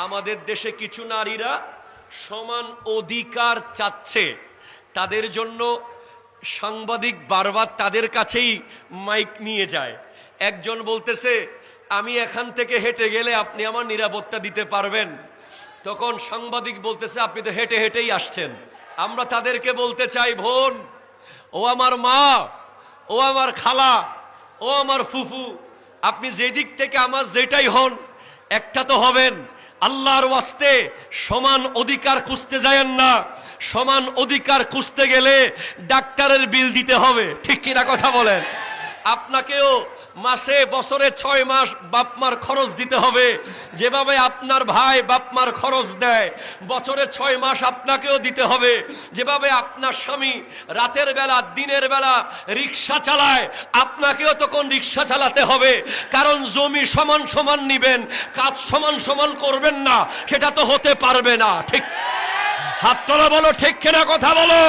আমাদের দেশে কিছু নারীরা সমান অধিকার চাচ্ছে, তাদের জন্য সাংবাদিক বারবার তাদের কাছেই মাইক নিয়ে যায়। একজন বলতেছে, আমি এখান থেকে হেঁটে গেলে আপনি আমার নিরাপত্তা দিতে পারবেন? তখন সাংবাদিক বলতেছে, আপনি তো হেঁটে হেঁটেই আসছেন। আমরা তাদেরকে বলতে চাই, বোন, ও আমার মা, ও আমার খালা, ও আমার ফুফু, আপনি যেদিক থেকে আমার যেটাই হন, একটা তো হবেন। আল্লাহর ওয়াস্তে সমান অধিকার খুঁজতে যায়েন না। সমান অধিকার খুঁজতে গেলে ডাক্তারের বিল দিতে হবে, ঠিক কিনা কথা বলেন? আপনাকেও মাসে বছরে 6 মাস বাপমার খরচ দিতে হবে। যেভাবে আপনার ভাই বাপমার খরচ দেয়, বছরে 6 মাস আপনাকেও দিতে হবে। যেভাবে আপনার স্বামী রাতের বেলা দিনের বেলা রিক্সা চালায়, আপনাকেও তখন রিক্সা চালাতে হবে। কারণ জমি সমান সমান নিবেন, কাজ সমান সমান করবেন না, সেটা তো হতে পারবে না। ঠিক হাত তোলা বলো, ঠিক কিনা কথা বলো?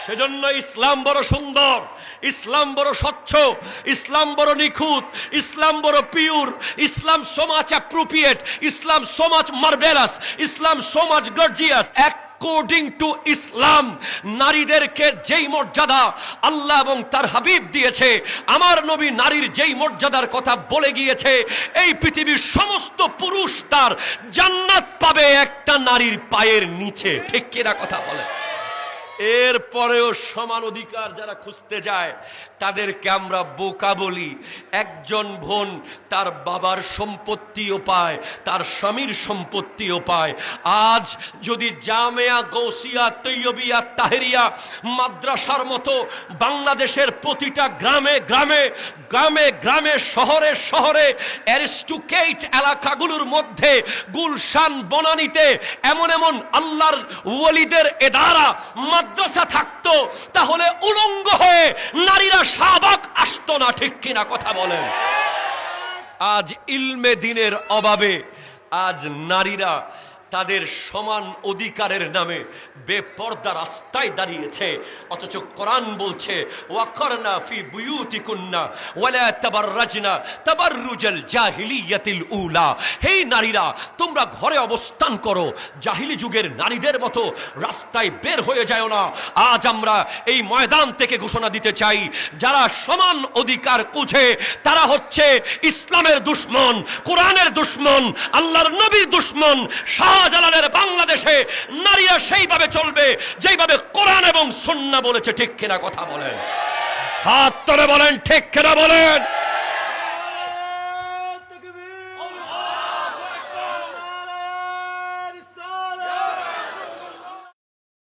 সেজন্য ইসলাম বড় সুন্দর, ইসলাম বড় স্বচ্ছ, ইসলাম বড় নিখুঁত, ইসলাম বড় pure, Islam so much appropriate, Islam so much marvellous, Islam so much gorgeous. According to ইসলাম নারীদেরকে যেই মর্যাদা আল্লাহ এবং তার হাবিব দিয়েছে, আমার নবী নারীর যেই মর্যাদার কথা বলে গিয়েছে, এই পৃথিবীর সমস্ত পুরুষ তার জান্নাত পাবে একটা নারীর পায়ের নিচে, ঠিক কিনা কথা বলে? এরপরেও সমান অধিকার যারা খুঁজতে যায় তাদেরকে আমরা বোকা বলি। একজন বোন তার বাবার সম্পত্তিও পায়, তার স্বামীর সম্পত্তিও পায়। আজ যদি জামিয়া গৌসিয়া তৈয়বিয়া তাহেরিয়া মাদ্রাসার মতো বাংলাদেশের প্রতিটা গ্রামে গ্রামে গ্রামে গ্রামে শহরে শহরে অ্যারিস্টোক্রেট এলাকাগুলোর মধ্যে গুলশান বনানীতে এমন এমন আল্লাহর ওয়ালিদের এদারা মাদ্রাসা থাকতো, তাহলে উলঙ্গ হয়ে নারীরা শাহবাগ আসতো না, ঠিক কিনা কথা বলেন? আজ ইলমে দ্বীনের অভাবে আজ নারীরা তাদের সমান অধিকারের নামে বেপর্দা রাস্তায় দাঁড়িয়েছে। অথচ কোরআন বলছে, ওয়াকরনা ফি বুয়ুতিকুন্না ওয়ালা তাবাররাজনা তাবাররুজাল জাহিলিয়াতিল উলা। হে নারীরা, তোমরা ঘরে অবস্থান করো, জাহিলি যুগের নারীদের মতো রাস্তায় বের হয়ে যায় না। আজ আমরা এই ময়দান থেকে ঘোষণা দিতে চাই, যারা সমান অধিকার খুঁজে তারা হচ্ছে ইসলামের দুশমন, কোরআনের দুশমন, আল্লাহর নবীর দুশমন। শাহজালালের বাংলাদেশে নারীরা সেইভাবে চলবে যেইভাবে কোরআন এবং সুন্নাহ বলেছে, ঠিক কিনা কথা বলেন? হাত তুলে বলেন, ঠিক কিনা বলেন?